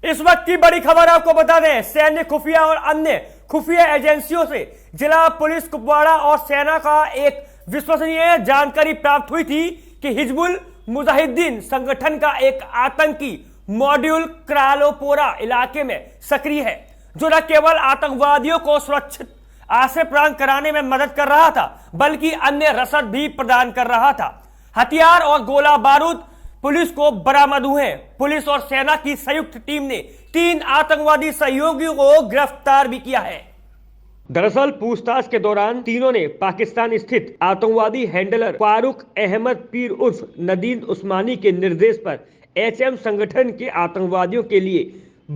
इस वक्त की बड़ी खबर आपको बता दें, सैन्य खुफिया और अन्य खुफिया एजेंसियों से जिला पुलिस कुपवाड़ा और सेना का एक विश्वसनीय जानकारी प्राप्त हुई थी कि हिजबुल मुजाहिदीन संगठन का एक आतंकी मॉड्यूल क्रालोपोरा इलाके में सक्रिय है, जो न केवल आतंकवादियों को सुरक्षित आश्रय प्रदान कराने में मदद कर रहा था, बल्कि अन्य रसद भी प्रदान कर रहा था। हथियार और गोला बारूद पुलिस को बरामद हुए। पुलिस और सेना की संयुक्त टीम ने 3 आतंकवादी सहयोगियों को गिरफ्तार भी किया है। दरअसल पूछताछ के दौरान तीनों ने पाकिस्तान स्थित आतंकवादी हैंडलर फारूक अहमद पीर उर्फ नदीम उस्मानी के निर्देश पर एचएम संगठन के आतंकवादियों के लिए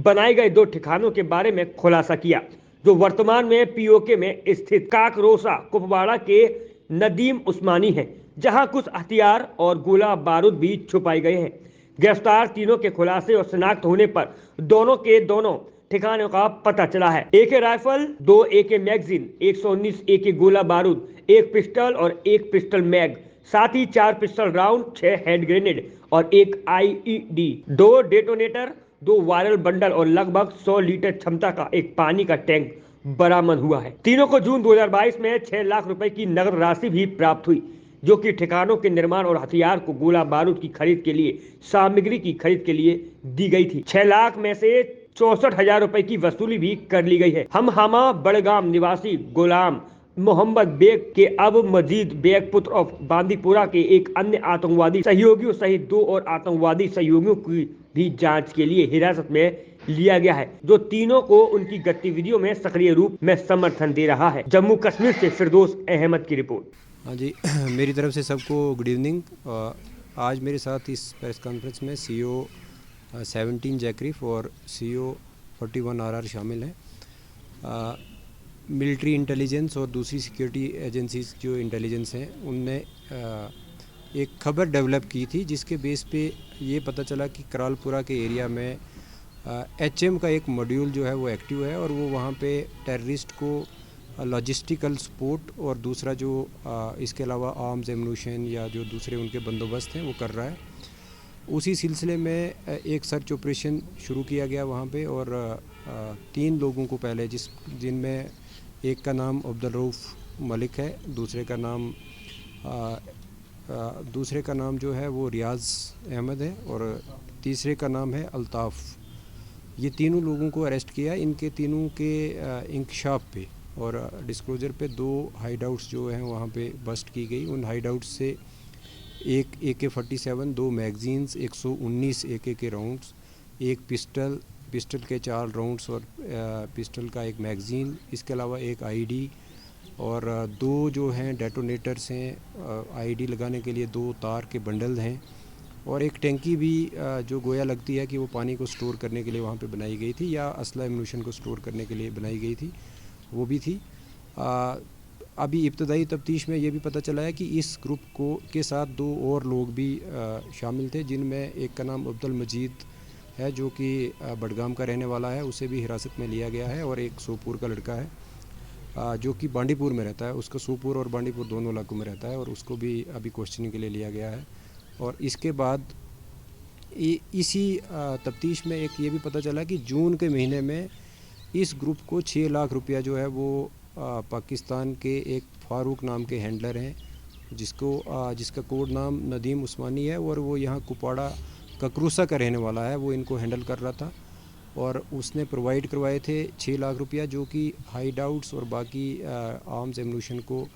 बनाए गए 2 ठिकानों के बारे में खुलासा किया, जो वर्तमान में पीओके में स्थित काकरोसा कुपवाड़ा के नदीम उस्मानी है, जहां कुछ हथियार और गोला बारूद भी छुपाए गए हैं। गिरफ्तार तीनों के खुलासे और शिनाख्त होने पर दोनों के दोनों ठिकानों का पता चला है। AK rifle, 2 AK magazine, 119 AK गोला बारूद, 1 पिस्टल और 1 पिस्टल मैग, साथ ही 4 पिस्टल राउंड, 6 हैंड ग्रेनेड और 1 IED, 2 डेटोनेटर, 2 वायरल बंडल और लगभग 100 लीटर क्षमता का एक पानी का टैंक बरामद हुआ है। तीनों को जून 2022 में 6 लाख रुपए की नगद राशि भी प्राप्त हुई, जो कि ठिकानों के निर्माण और हथियार को गोला बारूद की खरीद के लिए सामग्री की खरीद के लिए दी गई थी। 6 लाख में से 64,000 रुपए की वसूली भी कर ली गई है। हम बड़गाम निवासी गुलाम मोहम्मद बेग के अब मजीद बेग पुत्र ऑफ बांदीपुरा के एक अन्य आतंकवादी सहयोगियों सहित 2 और आतंकवादी सहयोगियों की भी जांच के लिए हिरासत में लिया गया है, जो तीनों को उनकी गतिविधियों में सक्रिय रूप में समर्थन दे रहा है। जम्मू कश्मीर से फिरदौस अहमद की रिपोर्ट। हाँ जी, मेरी तरफ से सबको गुड इवनिंग। आज मेरे साथ इस प्रेस कॉन्फ्रेंस में CO 17 जैकरीफ और CO 41 RR शामिल हैं। मिलिट्री इंटेलिजेंस और दूसरी सिक्योरिटी एजेंसीज जो इंटेलिजेंस हैं, उनने एक खबर डेवलप की थी, जिसके बेस पे ये पता चला कि करालपुरा के एरिया में HM का एक मॉड्यूल जो है वो एक्टिव है और वो वहाँ पे टेररिस्ट को लॉजिस्टिकल सपोर्ट और दूसरा जो इसके अलावा आर्म्स एम्यूनिशन या जो दूसरे उनके बंदोबस्त हैं वो कर रहा है। उसी सिलसिले में एक सर्च ऑपरेशन शुरू किया गया वहाँ पे और 3 लोगों को पहले जिनमें एक का नाम अब्दुल रऊफ मलिक है, दूसरे का नाम जो है वो रियाज अहमद है और तीसरे का नाम है अल्ताफ़। ये तीनों लोगों को अरेस्ट किया। इनके तीनों के इंकशाफ पे और डिस्क्लोजर पे 2 हाइड आउट्स जो हैं वहाँ पे बस्ट की गई। उन हाइड आउट्स से एक AK-47, 2 मैगजीन्स, 119 AK के राउंड्स, एक पिस्टल के 4 राउंड्स और पिस्टल का एक मैगजीन, इसके अलावा एक IED और 2 जो हैं डेटोनेटर्स हैं, IED लगाने के लिए 2 तार के बंडल हैं और एक टैंकी भी जो गोया लगती है कि वो पानी को स्टोर करने के लिए वहाँ पे बनाई गई थी या असला एम्यूनिशन को स्टोर करने के लिए बनाई गई थी, वो भी थी। अभी इब्तदाई तफ्तीश में ये भी पता चला है कि इस ग्रुप के साथ 2 और लोग भी शामिल थे, जिनमें एक का नाम अब्दुल मजीद है जो कि बड़गाम का रहने वाला है, उसे भी हिरासत में लिया गया है और एक सोपुर का लड़का है जो कि बांडीपुर में रहता है, उसका सोपुर और बांडीपुर दोनों इलाकों में रहता है और उसको भी अभी क्वेश्चनिंग के लिए लिया गया है। और इसके बाद इसी तफ्तीश में एक ये भी पता चला कि जून के महीने में इस ग्रुप को 6 लाख रुपया जो है वो पाकिस्तान के एक फारूक नाम के हैंडलर हैं, जिसका कोड नाम नदीम उस्मानी है और वो यहाँ कुपवाड़ा ककरूसा का रहने वाला है, वो इनको हैंडल कर रहा था और उसने प्रोवाइड करवाए थे 6 लाख रुपया, जो कि हाइड आउट्स और बाकी आर्म्स एम्यूनिशन को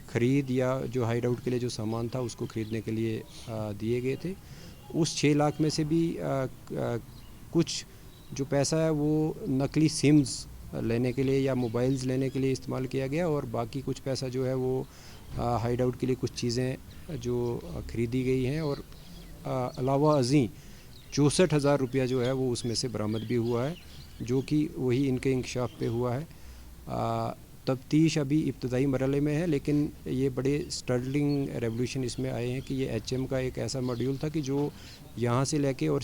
ख़रीद या जो हाइड आउट के लिए जो सामान था उसको ख़रीदने के लिए दिए गए थे। उस 6 लाख में से भी कुछ जो पैसा है वो नकली सिम्स लेने के लिए या मोबाइल्स लेने के लिए इस्तेमाल किया गया और बाकी कुछ पैसा जो है वो हाइड आउट के लिए कुछ चीज़ें जो ख़रीदी गई हैं और अलावा अज़ीं 64,000 रुपया जो है वो उसमें से बरामद भी हुआ है, जो कि वही इनके इंकशाफ पे हुआ है। तफ्तीश अभी इब्तदाई मरहले में है, लेकिन ये बड़े स्टर्लिंग रेवोल्यूशन इसमें आए हैं कि ये HM का एक ऐसा मॉड्यूल था कि जो यहाँ से लेके और